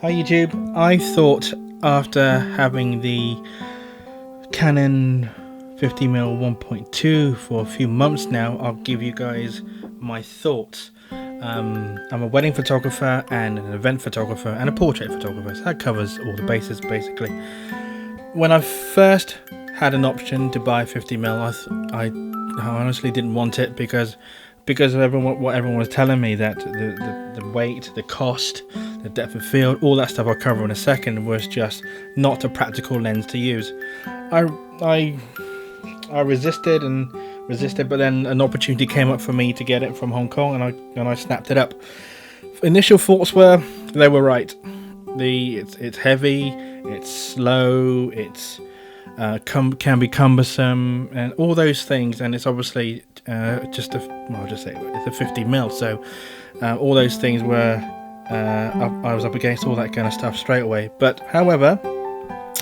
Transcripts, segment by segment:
Hi YouTube. I thought after having the Canon 50mm 1.2 for a few months now, I'll give you guys my thoughts. I'm a wedding photographer and an event photographer and a portrait photographer, so that covers all the bases basically. When I first had an option to buy 50mm, I honestly didn't want it because of what everyone was telling me, that the weight, the cost, the depth of field, all that stuff I'll cover in a second, was just not a practical lens to use. I resisted and resisted, but then an opportunity came up for me to get it from Hong Kong, and I snapped it up. Initial thoughts were they were right. It's heavy, it's slow, it's can be cumbersome, and all those things, and it's obviously it's a 50mm, so all those things were I was up against all that kind of stuff straight away. But however,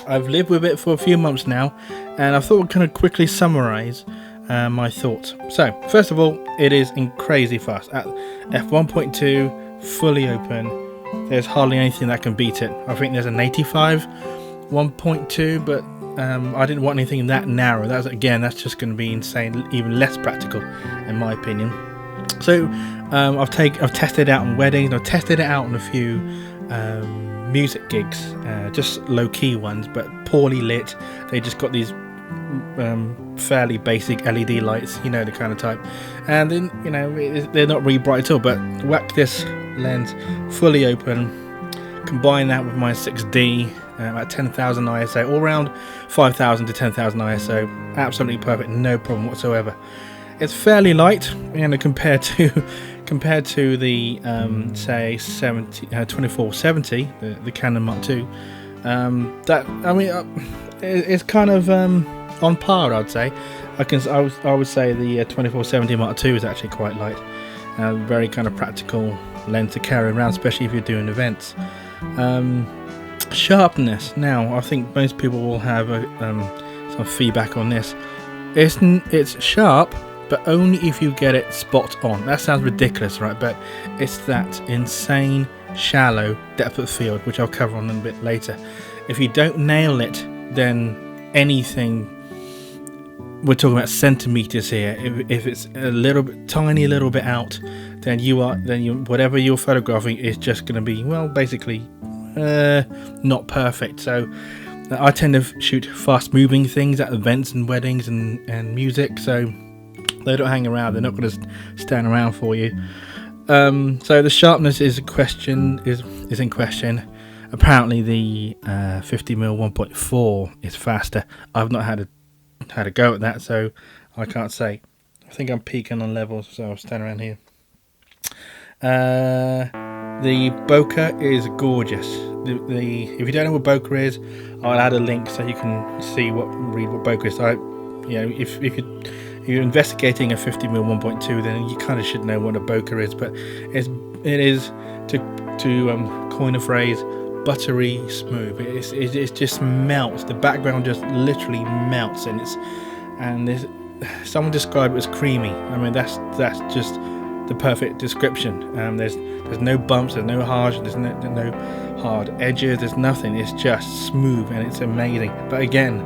I've lived with it for a few months now, and I thought I'd kind of quickly summarize my thoughts. So first of all, it is crazy fast at f1.2 fully open. There's hardly anything that can beat it. I think there's an 85 1.2, but I didn't want anything that narrow. That's just going to be insane, even less practical in my opinion. So I've tested it out on weddings. I've tested it out on a few music gigs, just low-key ones, but poorly lit. They just got these fairly basic LED lights, you know, the kind of type, and then they're not really bright at all. But whack this lens fully open, combine that with my 6D at 10,000 ISO, all around 5,000 to 10,000 ISO, absolutely perfect, no problem whatsoever. It's fairly light, compared to the say 2470, the Canon Mark II. It's kind of on par, I'd say. I would say the 2470 Mark II is actually quite light. Very kind of practical lens to carry around, especially if you're doing events. Sharpness. Now, I think most people will have some feedback on this. It's sharp, but only if you get it spot on. That sounds ridiculous, right? But it's that insane shallow depth of field, which I'll cover on a bit later. If you don't nail it, then anything, we're talking about centimeters here. If it's a tiny little bit out, then whatever you're photographing is just going to be, well, basically not perfect. So I tend to shoot fast moving things at events and weddings and music, so they don't hang around. They're not going to stand around for you. So the sharpness is in question. Apparently the 50mm 1.4 is faster. I've not had a go at that, so I can't say. I think I'm peaking on levels, so I'll stand around here. The Bokeh Is Gorgeous. If you don't know what Bokeh is, I'll add a link so you can read what Bokeh is. If you're investigating a 50mm 1.2, then you kind of should know what a bokeh is. But it is to coin a phrase, buttery smooth. It just melts. The background just literally melts, and someone described it as creamy. I mean, that's just the perfect description. There's no bumps, there's no hard edges, there's nothing. It's just smooth and it's amazing. But again,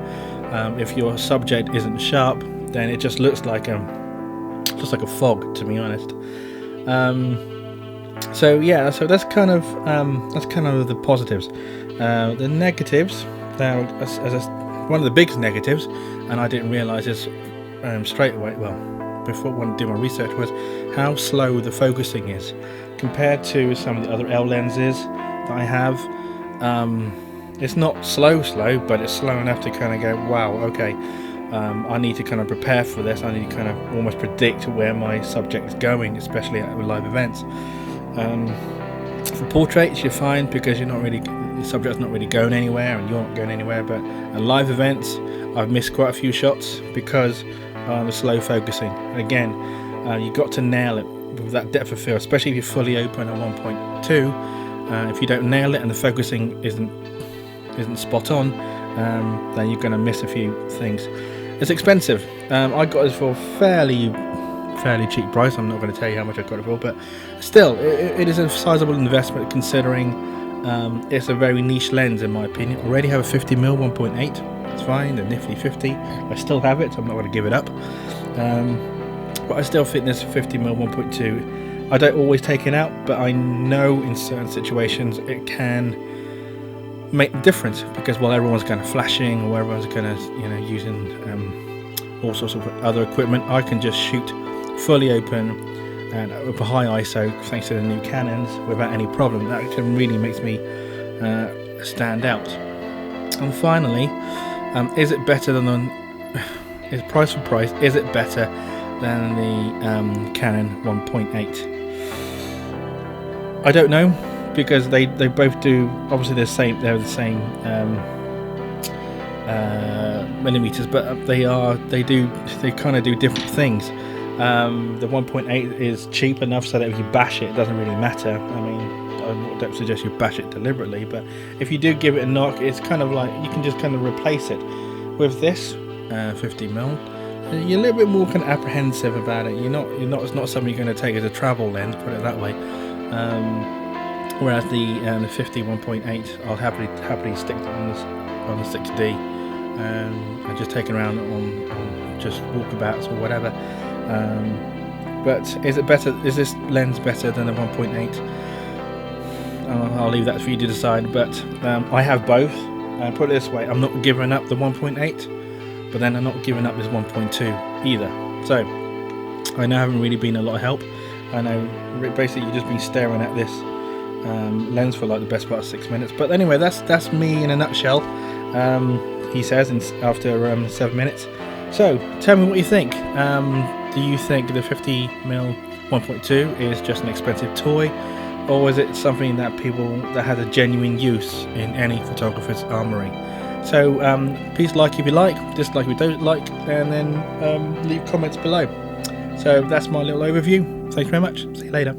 if your subject isn't sharp, then it just looks like a fog, to be honest. So that's kind of the positives. The negatives, now, one of the biggest negatives, and I didn't realise this straight away. Well, before when I did my research, was how slow the focusing is compared to some of the other L lenses that I have. It's not slow, but it's slow enough to kind of go, wow, okay. I need to kind of prepare for this. I need to kind of almost predict where my subject is going, especially at live events. For portraits, you're fine because the subject's not really going anywhere and you're not going anywhere. But at live events, I've missed quite a few shots because of the slow focusing. And again, you've got to nail it with that depth of field, especially if you're fully open at 1.2. If you don't nail it and the focusing isn't spot on, then you're going to miss a few things. It's expensive. I got it for fairly cheap price. I'm not going to tell you how much I got it for, but still, it is a sizable investment considering It's a very niche lens in my opinion. I already have a 50mm 1.8. It's fine, the nifty 50. I still have it, so I'm not going to give it up. But I still think this 50mm 1.2, I don't always take it out, but I know in certain situations it can make a difference, because while everyone's kind of flashing or everyone's kind of using all sorts of other equipment, I can just shoot fully open and with a high ISO thanks to the new Canons without any problem. That really makes me stand out. And finally, is it better than is price for price, is it better than the Canon 1.8? I don't know, because they both do, obviously they're the same millimeters, but they kind of do different things. The 1.8 is cheap enough so that if you bash it doesn't really matter. I mean, I don't suggest you bash it deliberately, but if you do give it a knock, it's kind of like you can just kind of replace it. With this 50mm, you're a little bit more kind of apprehensive about it. It's not something you're going to take as a travel lens, put it that way. Whereas the 50 1.8, I'll happily stick on the 6D and just take it around on just walkabouts or whatever. But is it better? Is this lens better than the 1.8? I'll leave that for you to decide. But I have both. Put it this way: I'm not giving up the 1.8, but then I'm not giving up this 1.2 either. So I know I haven't really been a lot of help. I know basically you've just been staring at this lens for like the best part of 6 minutes. But anyway, that's me in a nutshell. He says after 7 minutes. So tell me what you think. Do you think the 50mm 1.2 is just an expensive toy, or is it something that has a genuine use in any photographer's armory? So please like if you like, dislike if you don't like, and then leave comments below. So that's my little overview. Thanks very much. See you later.